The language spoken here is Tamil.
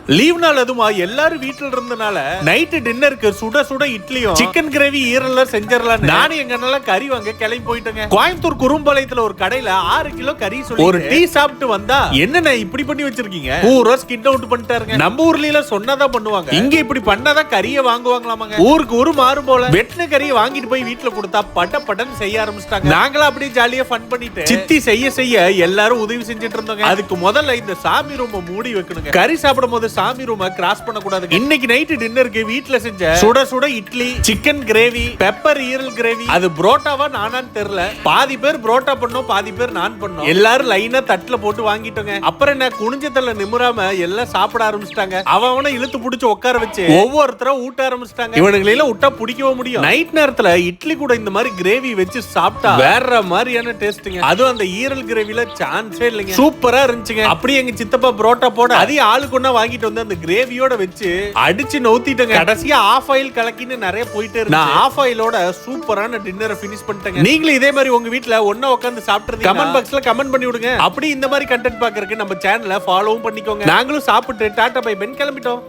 லீவ் நாள் அதுமா எல்லாரும் வீட்டுல இருந்தனால நைட்டு டின்னருக்கு சுட சுட இட்லியும் சிக்கன் கிரேவி ஈரல்ல செஞ்சிடலாம். நானும் எங்க அண்ணால கறி வாங்க கிளம்பி போயிட்டேங்க. கோயம்புத்தூர் குறும்பாளையத்துல ஒரு கடையில 6 கிலோ கறி சொல்லி ஒரு டீ சாப்பிட்டு வந்தா என்னென்ன இப்படி பண்ணி வச்சிருக்கீங்க, பூரா ஸ்கின் அவுட் பண்ணிட்டாருங்க. நம்ம ஊர்ல எல்லாம் சொன்னதான் பண்ணுவாங்க, இங்க இப்படி பண்ணாதான் கறியை வாங்குவாங்களாமாங்க. ஊருக்கு ஊரு மாறும் போல வெட்டின கறியை வாங்கிட்டு போய் வீட்டுல கொடுத்தா பட்ட பட்டன் செய்ய ஆரம்பிச்சிட்டாங்க. நாங்களும் அப்படியே ஜாலியா ஃபன் பண்ணிட்டு சித்தி செய்ய செய்ய எல்லாரும் உதவி செஞ்சுட்டு இருந்தோங்க. அதுக்கு முதல்ல இந்த சாமி ரூம் மூடி வைக்கணுங்க. கறி சாப்பிடும் போது சாமி ரூம் கிராஸ் பண்ண கூடாது. இன்னைக்கு நைட் டின்னருக்கு வீட்ல செஞ்ச சுட சுட இட்லி, சிக்கன் கிரேவி, பெப்பர் ஈரல் கிரேவி, அது புரோட்டாவா நானான்னு தெரியல. பாதி பேர் புரோட்டா பண்ணோம், பாதி பேர் நான் பண்ணோம். எல்லாரும் லைனா தட்டுல போட்டு வாங்கிட்டோங்க. அப்புறம் என்ன குனிஞ்சத்துல நிமிராம எல்லாம் சாப்பிட ஆரம்பிச்சிட்டாங்க. அவனை இழுத்து புடிச்சு உட்கார வச்சு ஒவ்வொருத்தரும் ஊட்ட ஆரம்பிச்சிட்டாங்க. இவனுங்களை எல்லாம் விட்டா பிடிக்கவும் முடியும். நைட் நேரத்துல இட்லி கூட இந்த மாதிரி கிரேவி வச்சு சாப்பிட்டா வேற மாதிரியான டேஸ்ட்ங்க. அதுவும் அந்த ஈரல் கிரேவில சான்ஸே இல்லைங்க, சூப்பரா இருந்துச்சுங்க. அப்படியே எங்க சித்தப்பா புரோட்டா போட அதையும் ஆளுக்கு ஒண்ணா வாங்கிட்டு வந்து அந்த கிரேவியோட வச்சு அடிச்சு நவுத்திட்டங்க. கடைசியா ஆஃப் ஆயில் கலக்கின்னு நிறைய போயிட்டே இருக்கு. நான் ஆஃப் ஆயிலோட சூப்பரான டின்னரை ஃபினிஷ் பண்ணிட்டேங்க. நீங்களும் இதே மாதிரி உங்க வீட்ல ஒண்ணா உட்கார்ந்து சாப்பிடுறது கமெண்ட் பாக்ஸ்ல கமெண்ட் பண்ணி விடுங்க. அப்படி இந்த மாதிரி கண்டென்ட் பாக்குறதுக்கு நம்ம சேனலை ஃபாலோவும் பண்ணிக்கோங்க. நாங்களும் சாப்பிட்டு டாடா பை பென் கிளம்பிட்டோம்.